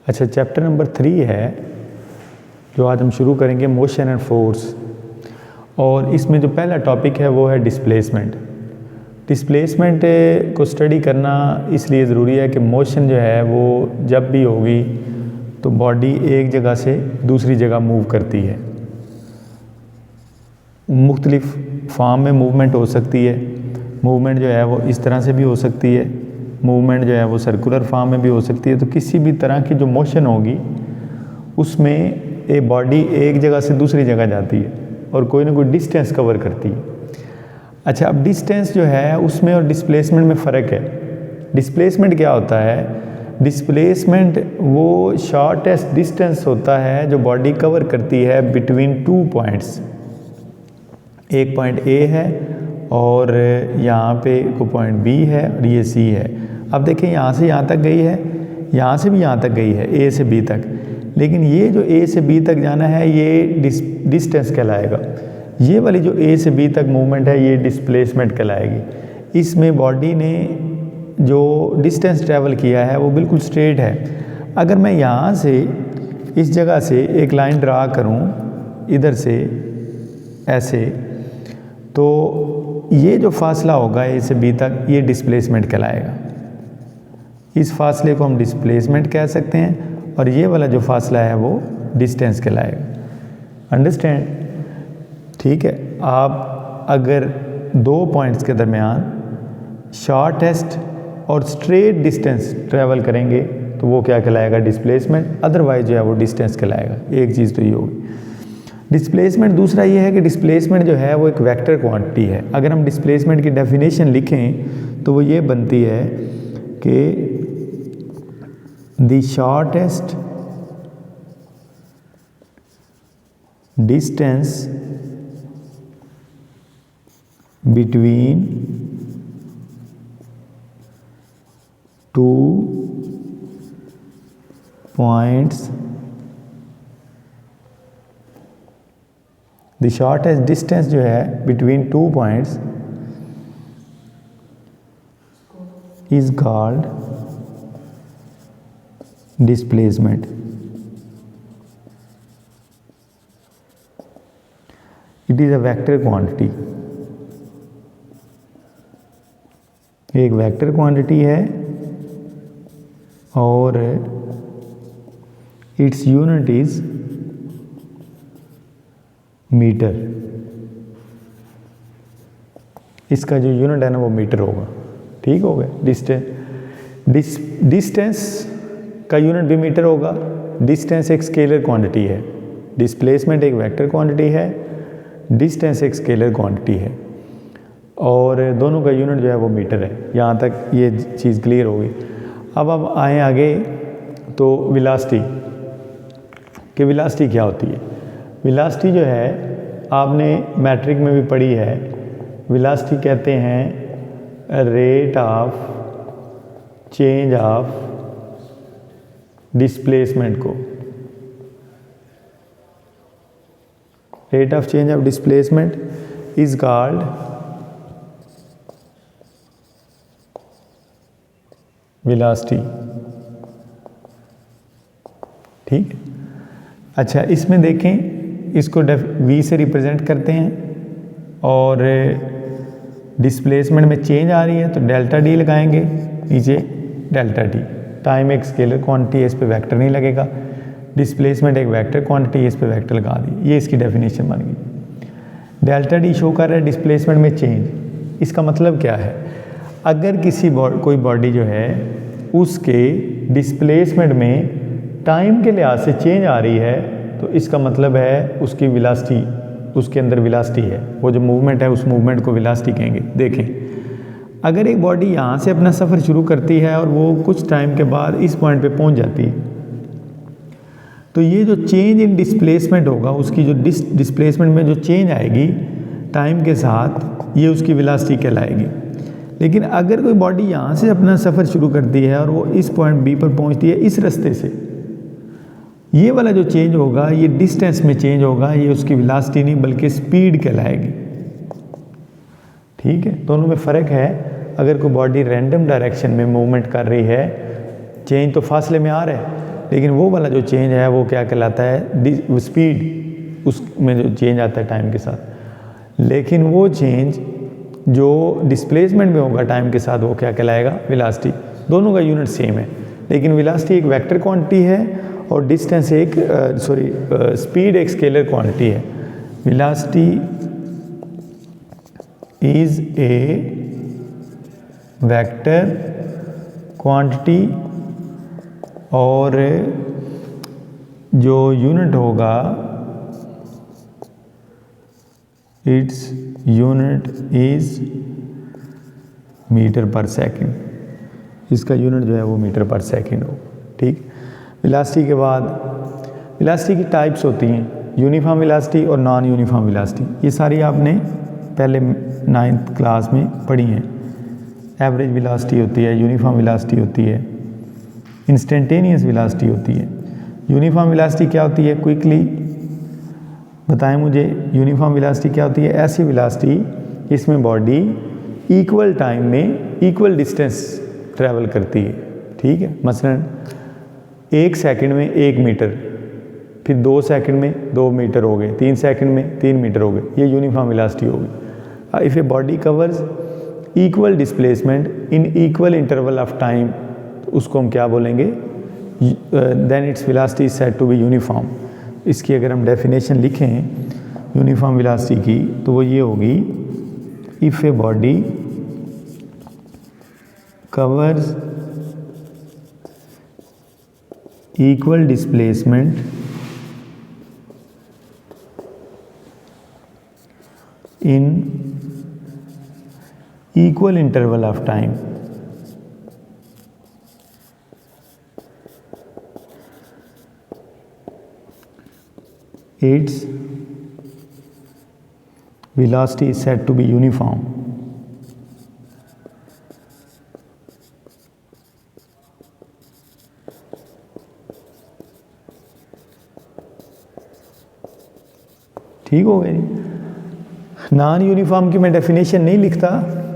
अच्छा, chapter number 3 है जो आज हम शुरू करेंगे, मोशन एंड फोर्स। और इसमें जो पहला टॉपिक है वो है डिस्प्लेसमेंट। डिस्प्लेसमेंट को स्टडी करना इसलिए ज़रूरी है कि मोशन जो है वो जब भी होगी तो बॉडी एक जगह से दूसरी जगह मूव करती है। मुख्तलिफ फॉर्म में मूवमेंट हो सकती है। मूवमेंट जो है वो इस तरह से भी हो सकती है, मूवमेंट जो है वो सर्कुलर फॉर्म में भी हो सकती है। तो किसी भी तरह की जो मोशन होगी उसमें एक बॉडी एक जगह से दूसरी जगह जाती है और कोई ना कोई डिस्टेंस कवर करती है। अच्छा, अब डिस्टेंस जो है उसमें और डिस्प्लेसमेंट में फ़र्क है। डिस्प्लेसमेंट क्या होता है? डिस्प्लेसमेंट वो शॉर्टेस्ट डिस्टेंस होता है जो बॉडी कवर करती है बिटवीन 2 पॉइंट्स। एक पॉइंट ए है और यहाँ पे कोई पॉइंट बी है और ये सी है। अब देखें, यहाँ से यहाँ तक गई है, यहाँ से भी यहाँ तक गई है, ए से बी तक। लेकिन ये जो ए से बी तक जाना है ये डिस्टेंस कहलाएगा। ये वाली जो ए से बी तक मूवमेंट है ये डिस्प्लेसमेंट कहलाएगी। इसमें बॉडी ने जो डिस्टेंस ट्रैवल किया है वो बिल्कुल स्ट्रेट है। अगर मैं यहाँ से इस जगह से एक लाइन ड्रा करूँ इधर से ऐसे, तो ये जो फासला होगा ए से बी तक ये डिस्प्लेसमेंट कहलाएगा। इस फासले को हम डिस्प्लेसमेंट कह सकते हैं और ये वाला जो फासला है वो डिस्टेंस कहलाएगा। अंडरस्टैंड? ठीक है। आप अगर 2 पॉइंट्स के दरमियान शॉर्टेस्ट और स्ट्रेट डिस्टेंस ट्रैवल करेंगे तो वो क्या कहलाएगा? डिस्प्लेसमेंट। अदरवाइज जो है वो डिस्टेंस कहलाएगा। एक चीज़ तो ये होगी। डिस्प्लेसमेंट दूसरा ये है कि डिस्प्लेसमेंट जो है वो एक वेक्टर क्वांटिटी है। अगर हम डिस्प्लेसमेंट की डेफिनेशन लिखें तो वो ये बनती है कि the shortest distance between 2 points, the shortest distance जो है between 2 points is called displacement. It is a vector quantity. एक वेक्टर क्वांटिटी है और इट्स यूनिट इज मीटर। इसका जो यूनिट है ना वो मीटर होगा। ठीक हो गया। डिस्टेंस का यूनिट भी मीटर होगा। डिस्टेंस एक स्केलर क्वांटिटी है, डिस्प्लेसमेंट एक वेक्टर क्वांटिटी है, डिस्टेंस एक स्केलर क्वांटिटी है और दोनों का यूनिट जो है वो मीटर है। यहाँ तक ये चीज़ क्लियर होगी। अब आए आगे तो वेलोसिटी कि वेलोसिटी क्या होती है। वेलोसिटी जो है आपने मैट्रिक में भी पढ़ी है। वेलोसिटी कहते हैं rate of change of displacement को। Rate of change of displacement is called velocity. ठीक है। अच्छा, इसमें देखें, इसको v से रिप्रेजेंट करते हैं और डिस्प्लेसमेंट में चेंज आ रही है तो डेल्टा डी लगाएंगे, नीचे डेल्टा टी। टाइम एक स्केलर क्वांटिटी है, इस पे वेक्टर नहीं लगेगा। डिस्प्लेसमेंट एक वेक्टर क्वांटिटी है, इस पे वेक्टर लगा दी। ये इसकी डेफिनेशन बन गई। डेल्टा डी शो कर रहा है डिस्प्लेसमेंट में चेंज। इसका मतलब क्या है? अगर कोई बॉडी जो है उसके डिस्प्लेसमेंट में टाइम के लिहाज से चेंज आ रही है तो इसका मतलब है उसकी वेलोसिटी, उसके अंदर वेलोसिटी है। वो जो मूवमेंट है उस मूवमेंट को वेलोसिटी कहेंगे। देखें, अगर एक बॉडी यहाँ से अपना सफ़र शुरू करती है और वो कुछ टाइम के बाद इस पॉइंट पे पहुँच जाती है तो ये जो चेंज इन डिस्प्लेसमेंट होगा, उसकी जो डिस्प्लेसमेंट में जो चेंज आएगी टाइम के साथ, ये उसकी वेलोसिटी कहलाएगी। लेकिन अगर कोई बॉडी यहाँ से अपना सफ़र शुरू करती है और वो इस पॉइंट बी पर पहुँचती है इस रास्ते से, ये वाला जो चेंज होगा ये डिस्टेंस में चेंज होगा, ये उसकी वेलोसिटी नहीं बल्कि स्पीड कहलाएगी। ठीक है, दोनों में फ़र्क है। अगर कोई बॉडी रैंडम डायरेक्शन में मूवमेंट कर रही है, चेंज तो फासले में आ रहा है, लेकिन वो वाला जो चेंज है वो क्या कहलाता है, स्पीड, उसमें जो चेंज आता है टाइम के साथ। लेकिन वो चेंज जो डिस्प्लेसमेंट में होगा टाइम के साथ वो क्या कहलाएगा, वेलोसिटी। दोनों का यूनिट सेम है, लेकिन वेलोसिटी एक वेक्टर क्वांटिटी है और डिस्टेंस एक स्पीड एक स्केलर क्वांटिटी है। Velocity is a vector quantity और जो यूनिट होगा इट्स यूनिट इज मीटर पर सेकंड, इसका यूनिट जो है वो मीटर पर सेकंड हो। ठीक। वेलोसिटी के बाद वेलोसिटी की टाइप्स होती हैं, यूनिफॉर्म वेलोसिटी और नॉन यूनिफॉर्म वेलोसिटी। ये सारी आपने पहले 9th क्लास में पढ़ी हैं। एवरेज वेलोसिटी होती है, यूनिफॉर्म वेलोसिटी होती है, इंस्टेंटेनियस वेलोसिटी होती है। यूनिफॉर्म वेलोसिटी क्या होती है, क्विकली बताएं मुझे। यूनिफॉर्म वेलोसिटी क्या होती है, ऐसी वेलोसिटी इसमें बॉडी इक्वल टाइम में इक्वल डिस्टेंस ट्रैवल करती है। ठीक है, मसलन 1 सेकंड में 1 मीटर, फिर 2 सेकंड में 2 मीटर हो गए, 3 सेकंड में 3 मीटर हो गए, ये यूनिफॉर्म वेलोसिटी होगी। If a body covers equal displacement in equal interval of time, उसको हम क्या बोलेंगे, then its velocity is said to be uniform. इसकी अगर हम डेफिनेशन लिखें यूनिफॉर्म वेलोसिटी की तो वो ये होगी, if a body covers equal displacement in equal interval of time, its velocity is said to be uniform. ठीक हो गया जी। नॉन यूनिफॉर्म की मैं डेफिनेशन नहीं लिखता,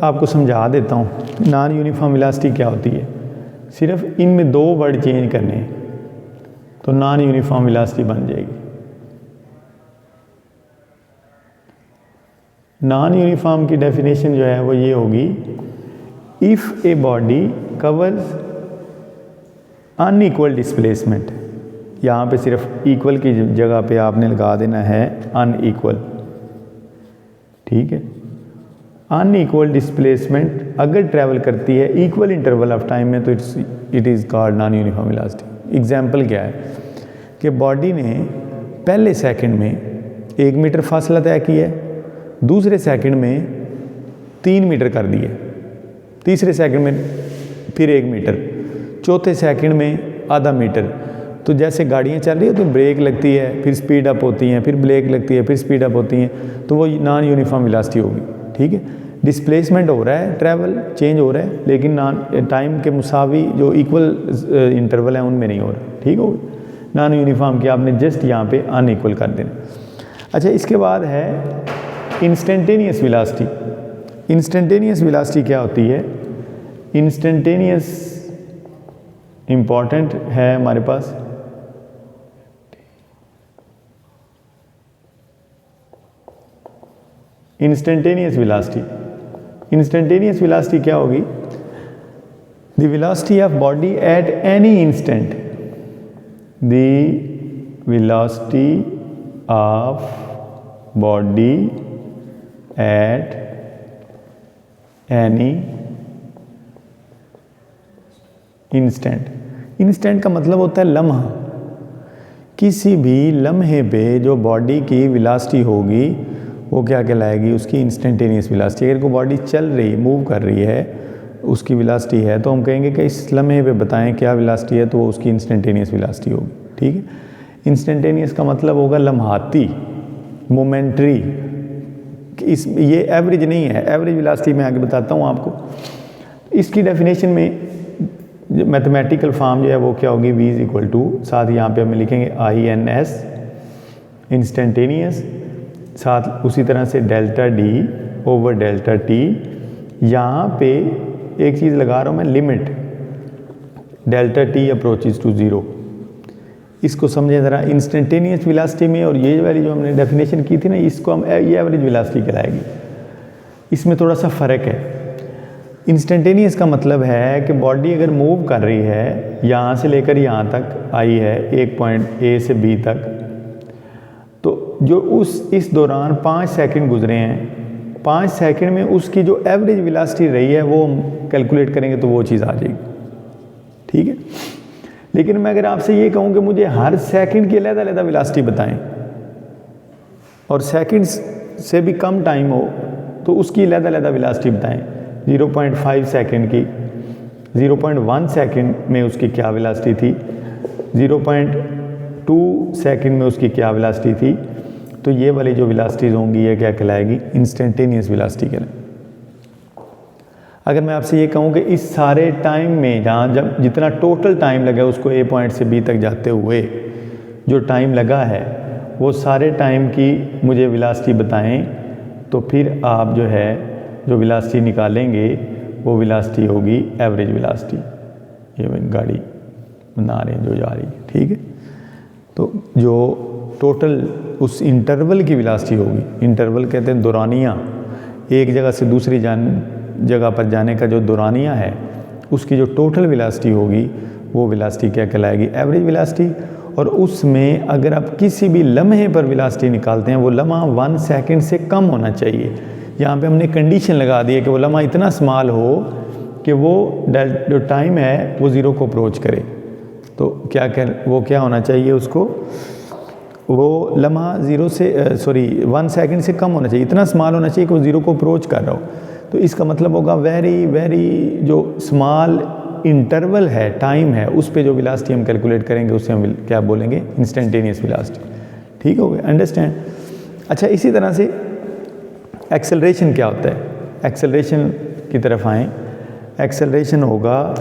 आपको समझा देता हूँ नॉन यूनिफॉर्म वेलोसिटी क्या होती है। सिर्फ इनमें 2 वर्ड चेंज करने हैं तो नॉन यूनिफॉर्म वेलोसिटी बन जाएगी। नॉन यूनिफॉर्म की डेफिनेशन जो है वो ये होगी, if a body covers unequal displacement, यहाँ पे सिर्फ इक्वल की जगह पे आपने लगा देना है अनइक्वल। ठीक है, अनइक्वल डिस्प्लेसमेंट अगर ट्रैवल करती है इक्वल इंटरवल ऑफ टाइम में तो it is called non uniform velocity. Example क्या है कि बॉडी ने पहले सेकंड में 1 मीटर फासला तय किया है, दूसरे सेकंड में 3 मीटर कर दिए, तीसरे सेकंड में फिर 1 मीटर, चौथे सेकंड में आधा मीटर। तो जैसे गाड़ियाँ चल रही है तो ब्रेक लगती है, फिर स्पीड अप होती हैं, फिर ब्रेक लगती है, फिर स्पीड अप होती हैं, तो वो नॉन यूनिफॉर्म वेलोसिटी होगी। ठीक है, डिस्प्लेसमेंट हो रहा है, ट्रैवल चेंज हो रहा है, लेकिन नॉन टाइम के मुसावी जो इक्वल इंटरवल है उनमें नहीं हो रहा। ठीक हो, नॉन यूनिफॉर्म की आपने जस्ट यहाँ पे अनइक्वल कर देना। अच्छा, इसके बाद है इंस्टेंटेनियस वेलोसिटी। इंस्टेंटेनियस वेलोसिटी क्या होती है, इंस्टेंटेनियस इम्पॉर्टेंट है हमारे पास। इंस्टेंटेनियस वेलोसिटी, इंस्टेंटेनियस वेलोसिटी क्या होगी, the velocity of body at any instant, the velocity of body at any instant. Instant का मतलब होता है लम्हा। किसी भी लम्हे पे जो बॉडी की वेलोसिटी होगी वो क्या कहलाएगी, उसकी इंस्टेंटेनियस वेलोसिटी। अगर कोई बॉडी चल रही, मूव कर रही है, उसकी वेलोसिटी है, तो हम कहेंगे कि इस लम्हे पे बताएं क्या वेलोसिटी है, तो वो उसकी इंस्टेंटेनियस वेलोसिटी होगी। ठीक है, इंस्टेंटेनियस का मतलब होगा लम्हाती, मोमेंट्री। ये एवरेज नहीं है, एवरेज वेलोसिटी मैं आगे बताता हूँ आपको। इसकी डेफिनेशन में मैथमेटिकल फॉर्म जो है वो क्या होगी, v इक्वल टू, साथ यहाँ पे हम लिखेंगे INS इंस्टेंटेनियस, साथ उसी तरह से delta D over delta T। यहाँ पे एक चीज़ लगा रहा हूँ मैं, limit delta T approaches to 0। इसको समझें ज़रा, इंस्टेंटेनियस वेलोसिटी में और ये वाली जो हमने डेफिनेशन की थी ना, इसको हम ये एवरेज वेलोसिटी कहलाएगी। इसमें थोड़ा सा फ़र्क है। इंस्टेंटेनियस का मतलब है कि बॉडी अगर मूव कर रही है, यहाँ से लेकर यहाँ तक आई है, एक पॉइंट ए से बी तक, तो जो इस दौरान 5 सेकंड गुजरे हैं, 5 सेकंड में उसकी जो एवरेज वेलोसिटी रही है वो हम कैलकुलेट करेंगे तो वो चीज़ आ जाएगी, ठीक है। लेकिन मैं अगर आपसे ये कहूँ कि मुझे हर सेकंड की अलग-अलग वेलोसिटी बताएं और सेकंड से भी कम टाइम हो तो उसकी अलग-अलग वेलोसिटी बताएं, 0.5 सेकंड की, 0.1 सेकंड में उसकी क्या वेलोसिटी थी, 0.2 सेकंड में उसकी क्या वेलोसिटी थी, तो ये वाली जो वेलोसिटीज़ होंगी ये क्या कहलाएगी, इंस्टेंटेनियस वेलोसिटी कहलाएगी। अगर मैं आपसे ये कहूँ कि इस सारे टाइम में जहाँ जब जितना टोटल टाइम लगा उसको ए पॉइंट से बी तक जाते हुए जो टाइम लगा है वो सारे टाइम की मुझे वेलोसिटी बताएं, तो फिर आप जो है जो वेलोसिटी निकालेंगे वो वेलोसिटी होगी एवरेज वेलोसिटी। ये गाड़ी बना रहे हैं जो जा रही है, ठीक है। तो जो टोटल उस इंटरवल की वेलोसिटी होगी, इंटरवल कहते हैं दौरानिया, एक जगह से दूसरी जगह पर जाने का जो दौरानिया है उसकी जो टोटल वेलोसिटी होगी वो वेलोसिटी क्या कहलाएगी, एवरेज वेलोसिटी। और उसमें अगर आप किसी भी लम्हे पर वेलोसिटी निकालते हैं वो लम्हा 1 सेकंड से कम होना चाहिए। यहाँ पे हमने कंडीशन लगा दी है कि वो लम्हा इतना स्मॉल हो कि वो जो टाइम है वो ज़ीरो को अप्रोच करे। तो वो क्या होना चाहिए, उसको वो लम्हा 1 सेकंड से कम होना चाहिए, इतना स्मॉल होना चाहिए कि वो ज़ीरो को अप्रोच कर रहा हो। तो इसका मतलब होगा वेरी जो स्मॉल इंटरवल है, टाइम है, उस पे जो वेलोसिटी हम कैलकुलेट करेंगे उससे हम क्या बोलेंगे, इंस्टेंटेनियस वेलोसिटी। ठीक हो गया, अंडरस्टैंड। अच्छा, इसी तरह से एक्सेलरेशन क्या होता है, एक्सेलरेशन की तरफ आएँ। एक्सेलरेशन होगा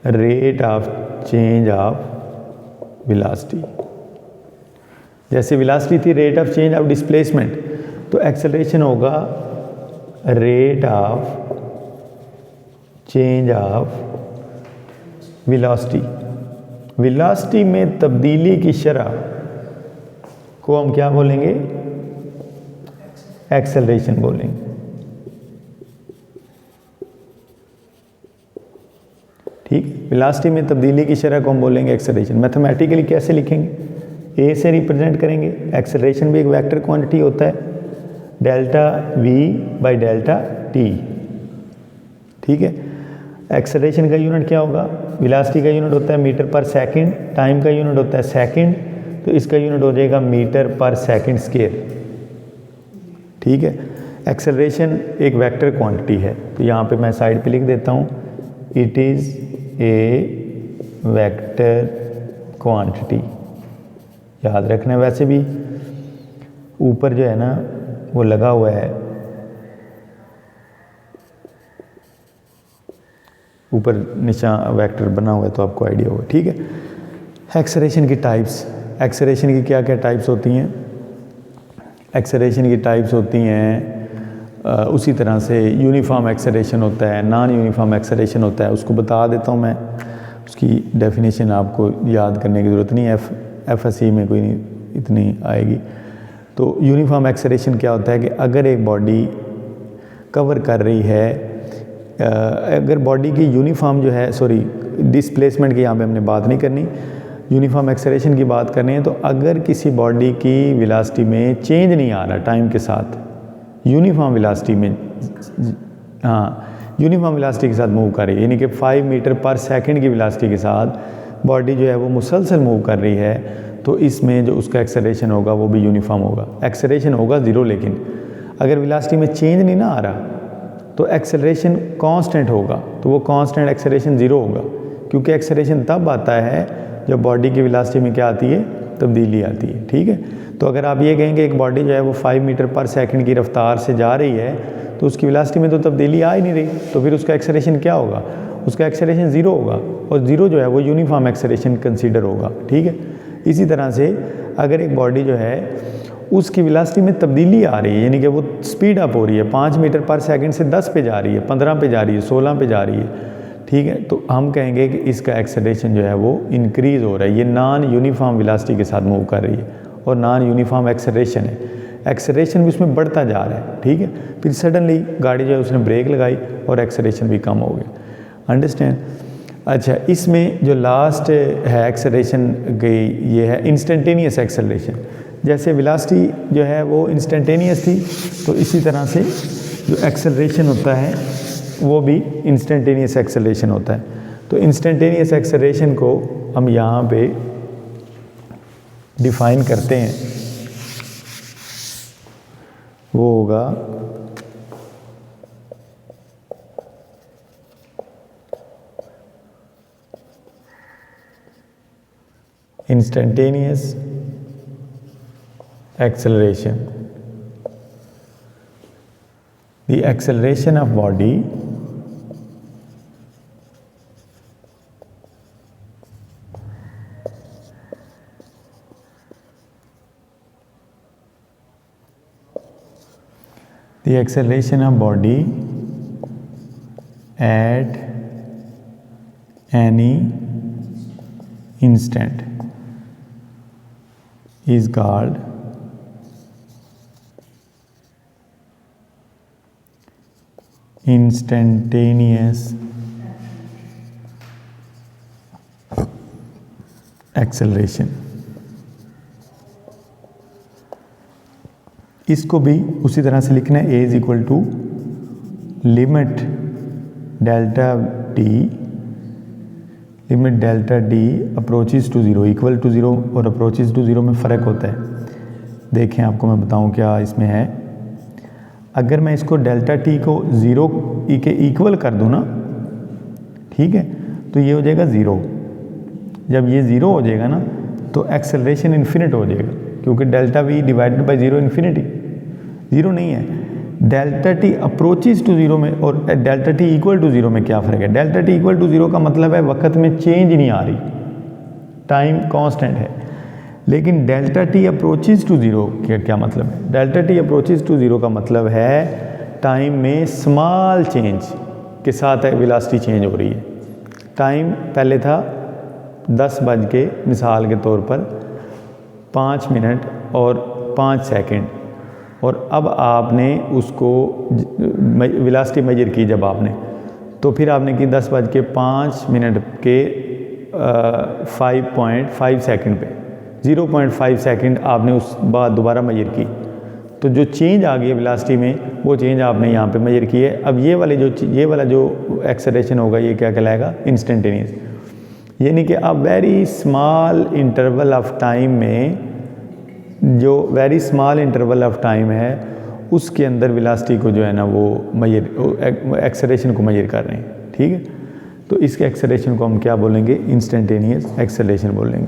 rate of change of velocity. जैसे वेलोसिटी थी rate of change of displacement, तो एक्सेलरेशन होगा rate of change of velocity. Velocity में तब्दीली की शरह को हम क्या बोलेंगे, एक्सेलरेशन बोलेंगे। ठीक, वेलोसिटी में तब्दीली की शरह को हम बोलेंगे एक्सेलरेशन। मैथमेटिकली कैसे लिखेंगे, ए से रिप्रेजेंट करेंगे। एक्सेलरेशन भी एक वेक्टर क्वांटिटी होता है, delta we by delta T. ठीक है, एक्सेलरेशन का यूनिट क्या होगा, वेलोसिटी का यूनिट होता है मीटर पर सेकंड, टाइम का यूनिट होता है सेकंड, तो इसका यूनिट हो जाएगा मीटर पर सेकंड स्क्वायर। ठीक है, एक्सेलरेशन एक वेक्टर क्वांटिटी है, तो यहाँ पे मैं साइड पे लिख देता हूँ, it is a vector quantity. याद रखना है, वैसे भी ऊपर जो है ना वो लगा हुआ है, ऊपर नीचा वेक्टर बना हुआ है तो आपको आइडिया होगा। ठीक है, एक्सेलरेशन की टाइप्स, एक्सेलरेशन की क्या क्या टाइप्स होती हैं। एक्सेलरेशन की टाइप्स होती हैं उसी तरह से यूनिफॉर्म एक्सेलरेशन होता है, नॉन यूनिफॉर्म एक्सेलरेशन होता है। उसको बता देता हूँ मैं, उसकी डेफिनेशन आपको याद करने की ज़रूरत नहीं है, एफएससी में कोई नहीं इतनी आएगी। तो यूनिफॉर्म एक्सेलरेशन क्या होता है कि अगर एक बॉडी कवर कर रही है, अगर बॉडी की यूनिफॉर्म जो है, डिस्प्लेसमेंट की यहाँ पे हमने बात नहीं करनी, यूनिफॉर्म एक्सेलरेशन की बात करनी है। तो अगर किसी बॉडी की वेलोसिटी में चेंज नहीं आ रहा टाइम के साथ, यूनिफॉर्म वेलोसिटी में, यूनिफॉर्म वेलोसिटी के साथ मूव कर रही है, यानी कि 5 मीटर पर सेकंड की वेलोसिटी के साथ बॉडी जो है वो मुसलसल मूव कर रही है, तो इसमें जो उसका एक्सेलरेशन होगा वो भी यूनिफॉर्म होगा। एक्सेलरेशन होगा ज़ीरो, लेकिन अगर वेलोसिटी में चेंज नहीं ना आ रहा तो एक्सेलरेशन कांस्टेंट होगा, तो वो कांस्टेंट एक्सेलरेशन ज़ीरो होगा, क्योंकि एक्सेलरेशन तब आता है जब बॉडी की वेलोसिटी में क्या आती है, तब्दीली आती है। ठीक है, तो अगर आप ये कहेंगे एक बॉडी जो है वो 5 मीटर पर सेकंड की रफ्तार से जा रही है तो उसकी वेलोसिटी में तो तब्दीली आ ही नहीं रही, तो फिर उसका एक्सेलरेशन क्या होगा, उसका एक्सेलरेशन ज़ीरो होगा, और ज़ीरो जो है वो यूनिफॉर्म एक्सेलरेशन कंसीडर होगा। ठीक है, इसी तरह से अगर एक बॉडी जो है उसकी वेलोसिटी में तब्दीली आ रही है, यानी कि वो स्पीड अप हो रही है, 5 मीटर पर सेकंड से 10 पे जा रही है, 15 पे जा रही है, 16 पे जा रही है, ठीक है। तो हम कहेंगे कि इसका एक्सेलरेशन जो है वो इंक्रीज़ हो रहा है, ये नॉन यूनिफॉर्म वेलोसिटी के साथ मूव कर रही है और नॉन यूनिफॉर्म एक्सेलरेशन है, एक्सेलरेशन भी उसमें बढ़ता जा रहा है, ठीक है। फिर सडनली गाड़ी जो है उसने ब्रेक लगाई और एक्सेलरेशन भी कम हो गया, अंडरस्टैंड। अच्छा, इसमें जो लास्ट है एक्सेलरेशन की, ये है इंस्टेंटेनियस एक्सेलरेशन। जैसे वेलोसिटी जो है वो इंस्टेंटेनियस थी, तो इसी तरह से जो एक्सेलरेशन होता है वो भी इंस्टेंटेनियस एक्सेलरेशन होता है। तो इंस्टेंटेनियस एक्सेलरेशन को हम यहाँ पे डिफाइन करते हैं, वो होगा instantaneous acceleration. The acceleration of body at any instant is called instantaneous acceleration। इसको भी उसी तरह से लिखना है, A = limit delta T approaches to zero, equal to zero और अप्रोचेस टू ज़ीरो में फ़र्क होता है। देखें, आपको मैं बताऊं क्या इसमें है। अगर मैं इसको डेल्टा टी को ज़ीरो के इक्वल कर दूँ ना, ठीक है, तो ये हो जाएगा ज़ीरो। जब ये ज़ीरो हो जाएगा ना तो एक्सेलरेशन इन्फिनिट हो जाएगा, क्योंकि delta V divided by zero infinity, zero नहीं है। Delta T approaches to zero में और delta T equal to zero में क्या फ़र्क है। Delta T equal to zero का मतलब है वक्त में चेंज नहीं आ रही, टाइम कांस्टेंट है। लेकिन delta T approaches to zero क्या मतलब है। Delta T approaches to zero का मतलब है टाइम में स्मॉल चेंज के साथ वेलोसिटी चेंज हो रही है। टाइम पहले था 10 बज के, मिसाल के तौर पर 5 मिनट और 5 सेकंड, और अब आपने उसको वेलोसिटी मेजर की जब आपने, तो फिर आपने की 10 बज के 5 मिनट के 5.5 सेकंड पे 0.5 सेकंड आपने उस बाद दोबारा मेजर की, तो जो चेंज आ गई है वेलोसिटी में वो चेंज आपने यहाँ पे मेजर की है। अब ये वाला जो एक्सेलरेशन होगा ये क्या कहलाएगा, इंस्टेंटेनियस। यानी कि अब very small interval of time में, जो very small interval of time है उसके अंदर वेलोसिटी को जो है ना वो एक्सेलरेशन को मेजर कर रहे हैं, ठीक है। तो इसके एक्सेलरेशन को हम क्या बोलेंगे, इंस्टेंटेनियस एक्सेलरेशन बोलेंगे।